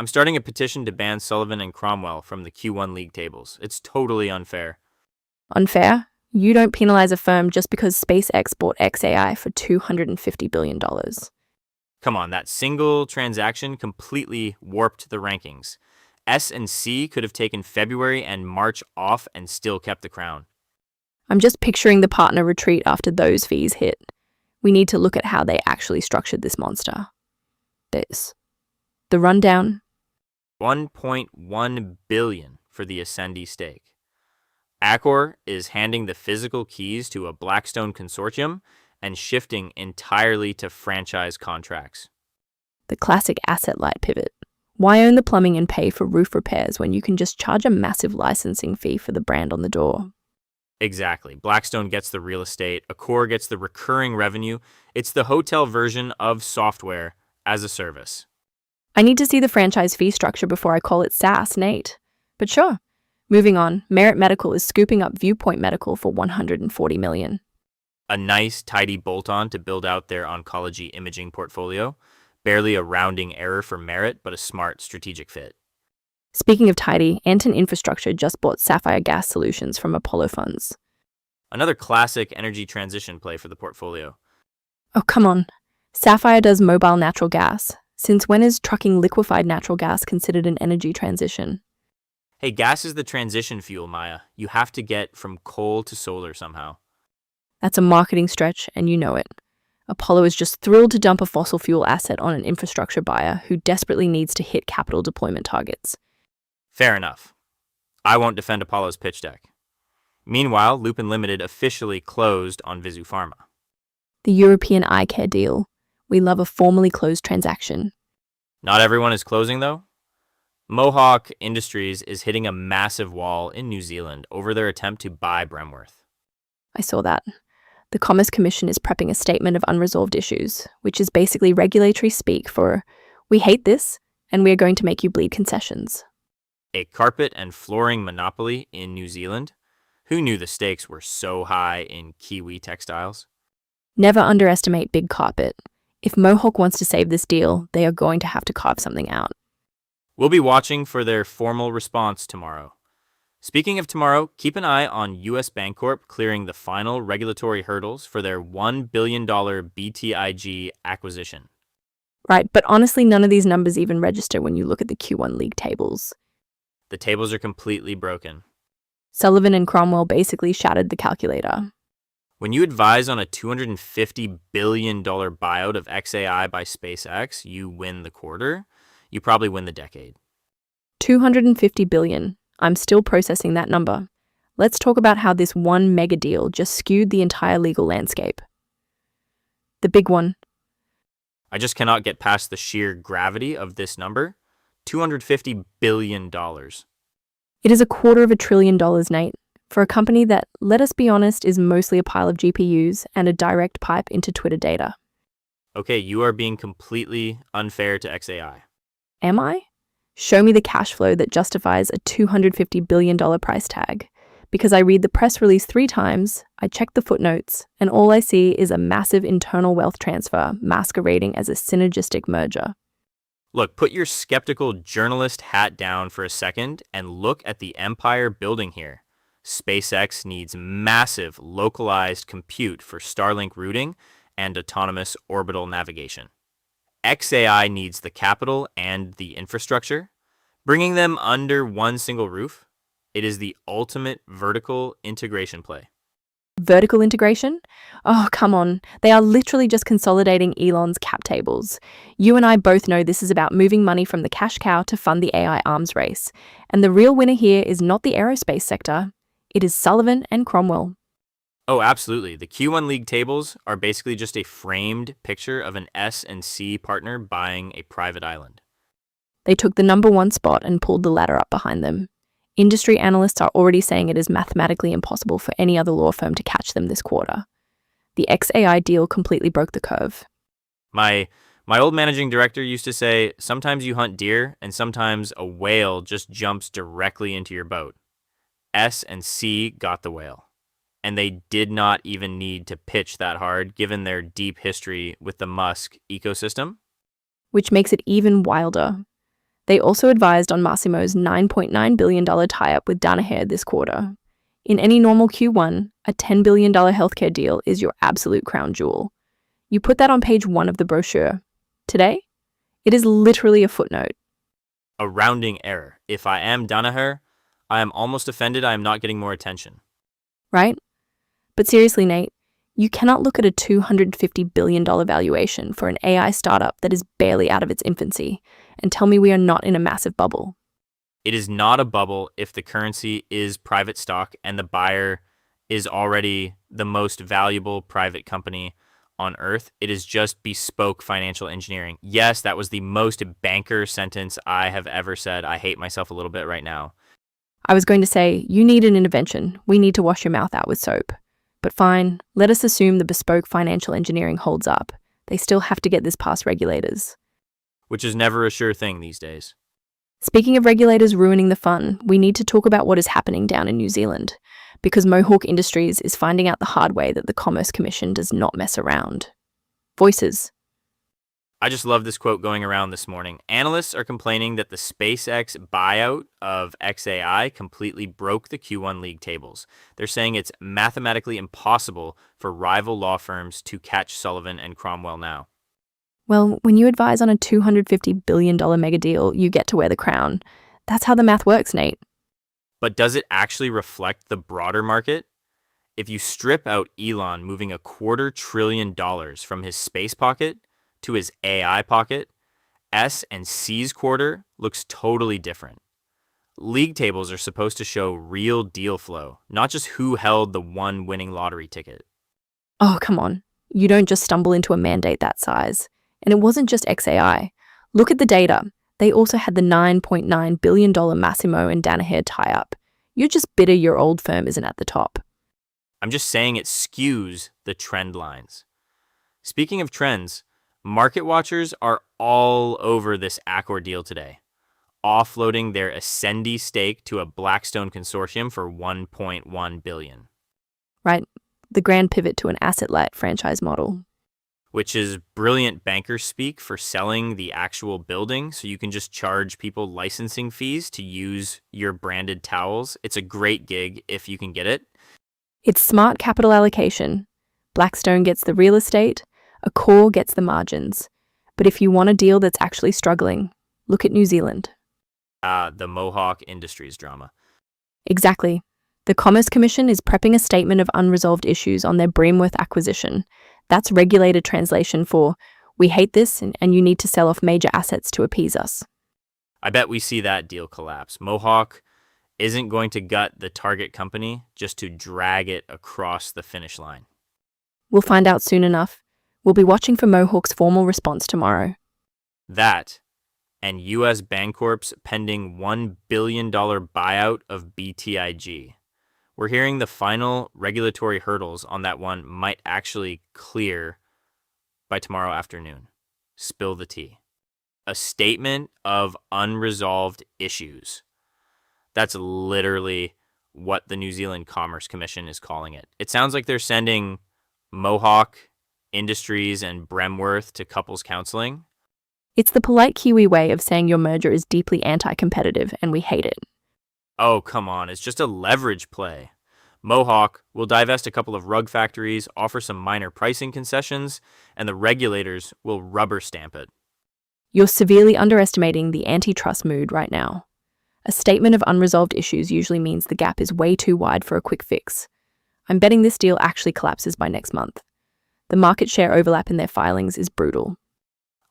I'm starting a petition to ban Sullivan and Cromwell from the Q1 league tables. It's totally unfair. Unfair? You don't penalize a firm just because SpaceX bought xAI for $250 billion. Come on, that single transaction completely warped the rankings. S and C could have taken February and March off and still kept the crown. I'm just picturing the partner retreat after those fees hit. We need to look at how they actually structured this monster. This. The rundown. 1.1 billion for the Essendi stake. Accor is handing the physical keys to a Blackstone consortium and shifting entirely to franchise contracts. The classic asset-light pivot. Why own the plumbing and pay for roof repairs when you can just charge a massive licensing fee for the brand on the door? Exactly. Blackstone gets the real estate. Accor gets the recurring revenue. It's the hotel version of software as a service. I need to see the franchise fee structure before I call it SaaS, Nate. But sure. Moving on, Merit Medical is scooping up Viewpoint Medical for $140 million. A nice, tidy bolt-on to build out their oncology imaging portfolio. Barely a rounding error for Merit, but a smart strategic fit. Speaking of tidy, Antin Infrastructure just bought Sapphire Gas Solutions from Apollo Funds. Another classic energy transition play for the portfolio. Oh, come on. Sapphire does mobile natural gas. Since when is trucking liquefied natural gas considered an energy transition? Hey, gas is the transition fuel, Maya. You have to get from coal to solar somehow. That's a marketing stretch, and you know it. Apollo is just thrilled to dump a fossil fuel asset on an infrastructure buyer who desperately needs to hit capital deployment targets. Fair enough. I won't defend Apollo's pitch deck. Meanwhile, Lupin Limited officially closed on Visu Pharma. The European eye care deal. We love a formally closed transaction. Not everyone is closing, though. Mohawk Industries is hitting a massive wall in New Zealand over their attempt to buy Bremworth. I saw that. The Commerce Commission is prepping a statement of unresolved issues, which is basically regulatory speak for, we hate this, and we are going to make you bleed concessions. A carpet and flooring monopoly in New Zealand? Who knew the stakes were so high in Kiwi textiles? Never underestimate Big Carpet. If Mohawk wants to save this deal, they are going to have to carve something out. We'll be watching for their formal response tomorrow. Speaking of tomorrow, keep an eye on US Bancorp clearing the final regulatory hurdles for their $1 billion BTIG acquisition. Right, but honestly, none of these numbers even register when you look at the Q1 league tables. The tables are completely broken. Sullivan and Cromwell basically shattered the calculator. When you advise on a $250 billion buyout of xAI by SpaceX, you win the quarter. You probably win the decade. $250 billion. I'm still processing that number. Let's talk about how this one mega deal just skewed the entire legal landscape. The big one. I just cannot get past the sheer gravity of this number. $250 billion. It is $250 billion, Nate, for a company that, let us be honest, is mostly a pile of GPUs and a direct pipe into Twitter data. Okay, you are being completely unfair to xAI. Am I? Show me the cash flow that justifies a $250 billion price tag. Because I read the press release 3 times, I check the footnotes, and all I see is a massive internal wealth transfer masquerading as a synergistic merger. Look, put your skeptical journalist hat down for a second and look at the empire building here. SpaceX needs massive localized compute for Starlink routing and autonomous orbital navigation. xAI needs the capital and the infrastructure. Bringing them under one single roof, it is the ultimate vertical integration play. Vertical integration? Oh, come on. They are literally just consolidating Elon's cap tables. You and I both know this is about moving money from the cash cow to fund the AI arms race. And the real winner here is not the aerospace sector. It is Sullivan and Cromwell. Oh, absolutely. The Q1 league tables are basically just a framed picture of an S and C partner buying a private island. They took the number 1 spot and pulled the ladder up behind them. Industry analysts are already saying it is mathematically impossible for any other law firm to catch them this quarter. The xAI deal completely broke the curve. My old managing director used to say, sometimes you hunt deer and sometimes a whale just jumps directly into your boat. S and C got the whale. And they did not even need to pitch that hard given their deep history with the Musk ecosystem. Which makes it even wilder. They also advised on Masimo's $9.9 billion tie-up with Danaher this quarter. In any normal Q1, a $10 billion healthcare deal is your absolute crown jewel. You put that on page 1 of the brochure. Today, it is literally a footnote. A rounding error. If I am Danaher, I am almost offended I am not getting more attention. Right? But seriously, Nate, you cannot look at a $250 billion valuation for an AI startup that is barely out of its infancy and tell me we are not in a massive bubble. It is not a bubble if the currency is private stock and the buyer is already the most valuable private company on earth. It is just bespoke financial engineering. Yes, that was the most banker sentence I have ever said. I hate myself a little bit right now. I was going to say, you need an intervention. We need to wash your mouth out with soap. But fine, let us assume the bespoke financial engineering holds up. They still have to get this past regulators. Which is never a sure thing these days. Speaking of regulators ruining the fun, we need to talk about what is happening down in New Zealand, because Mohawk Industries is finding out the hard way that the Commerce Commission does not mess around. Voices. I just love this quote going around this morning. Analysts are complaining that the SpaceX buyout of xAI completely broke the Q1 league tables. They're saying it's mathematically impossible for rival law firms to catch Sullivan and Cromwell now. Well, when you advise on a $250 billion mega deal, you get to wear the crown. That's how the math works, Nate. But does it actually reflect the broader market? If you strip out Elon moving $250 billion from his space pocket to his AI pocket, S and C's quarter looks totally different. League tables are supposed to show real deal flow, not just who held the one winning lottery ticket. Oh, come on. You don't just stumble into a mandate that size. And it wasn't just xAI. Look at the data. They also had the $9.9 billion Masimo and Danaher tie-up. You're just bitter your old firm isn't at the top. I'm just saying it skews the trend lines. Speaking of trends, market watchers are all over this Accor deal today, offloading their Essendi stake to a Blackstone consortium for $1.1 billion. Right? The grand pivot to an asset-light franchise model. Which is brilliant banker speak for selling the actual building so you can just charge people licensing fees to use your branded towels. It's a great gig if you can get it. It's smart capital allocation. Blackstone gets the real estate, Accor gets the margins. But if you want a deal that's actually struggling, look at New Zealand. The Mohawk Industries drama. Exactly. The Commerce Commission is prepping a statement of unresolved issues on their Breamworth acquisition. That's regulated translation for, we hate this and you need to sell off major assets to appease us. I bet we see that deal collapse. Mohawk isn't going to gut the target company just to drag it across the finish line. We'll find out soon enough. We'll be watching for Mohawk's formal response tomorrow. That and U.S. Bancorp's pending $1 billion buyout of BTIG. We're hearing the final regulatory hurdles on that one might actually clear by tomorrow afternoon. Spill the tea. A statement of unresolved issues. That's literally what the New Zealand Commerce Commission is calling it. It sounds like they're sending Mohawk Industries and Breamworth to couples counseling. It's the polite Kiwi way of saying your merger is deeply anti-competitive and we hate it. Oh, come on. It's just a leverage play. Mohawk will divest a couple of rug factories, offer some minor pricing concessions, and the regulators will rubber stamp it. You're severely underestimating the antitrust mood right now. A statement of unresolved issues usually means the gap is way too wide for a quick fix. I'm betting this deal actually collapses by next month. The market share overlap in their filings is brutal.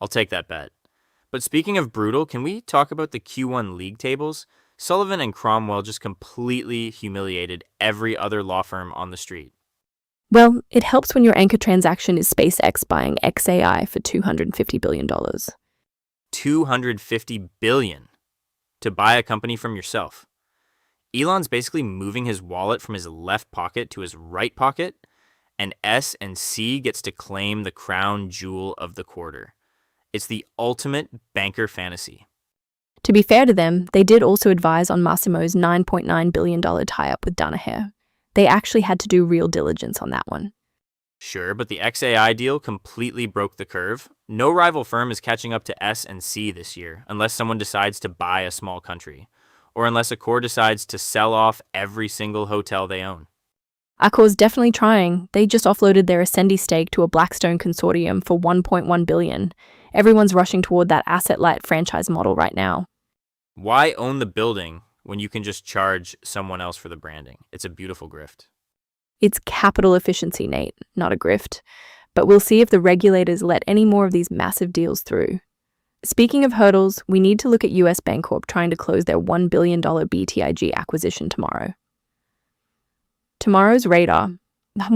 I'll take that bet. But speaking of brutal, can we talk about the Q1 league tables? Sullivan and Cromwell just completely humiliated every other law firm on the street. Well, it helps when your anchor transaction is SpaceX buying xAI for $250 billion. $250 billion to buy a company from yourself. Elon's basically moving his wallet from his left pocket to his right pocket, and S and C gets to claim the crown jewel of the quarter. It's the ultimate banker fantasy. To be fair to them, they did also advise on Masimo's $9.9 billion tie-up with Danaher. They actually had to do real diligence on that one. Sure, but the xAI deal completely broke the curve. No rival firm is catching up to S and C this year, unless someone decides to buy a small country, or unless Accor decides to sell off every single hotel they own. Accor's definitely trying. They just offloaded their Essendi stake to a Blackstone consortium for $1.1 billion. Everyone's rushing toward that asset-light franchise model right now. Why own the building when you can just charge someone else for the branding? It's a beautiful grift. It's capital efficiency, Nate, not a grift. But we'll see if the regulators let any more of these massive deals through. Speaking of hurdles, we need to look at US Bancorp trying to close their $1 billion BTIG acquisition tomorrow. Tomorrow's radar. I'm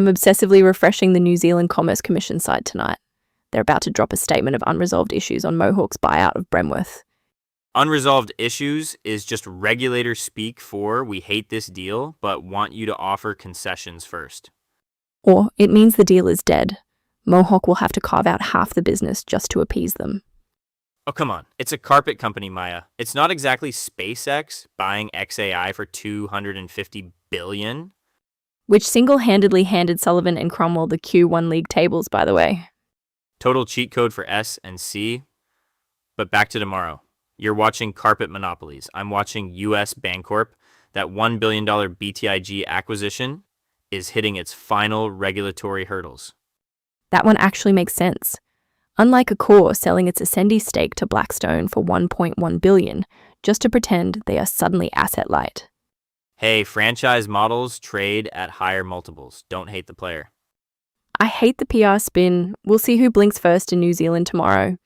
obsessively refreshing the New Zealand Commerce Commission site tonight. They're about to drop a statement of unresolved issues on Mohawk's buyout of Bremworth. Unresolved issues is just regulator speak for we hate this deal, but want you to offer concessions first. Or it means the deal is dead. Mohawk will have to carve out half the business just to appease them. Oh, come on. It's a carpet company, Maya. It's not exactly SpaceX buying xAI for $250 billion. Which single-handedly handed Sullivan and Cromwell the Q1 league tables, by the way. Total cheat code for S and C. But back to tomorrow. You're watching Carpet Monopolies. I'm watching US Bancorp. That $1 billion BTIG acquisition is hitting its final regulatory hurdles. That one actually makes sense. Unlike Accor selling its Essendi stake to Blackstone for $1.1 billion, just to pretend they are suddenly asset light. Hey, franchise models trade at higher multiples. Don't hate the player. I hate the PR spin. We'll see who blinks first in New Zealand tomorrow.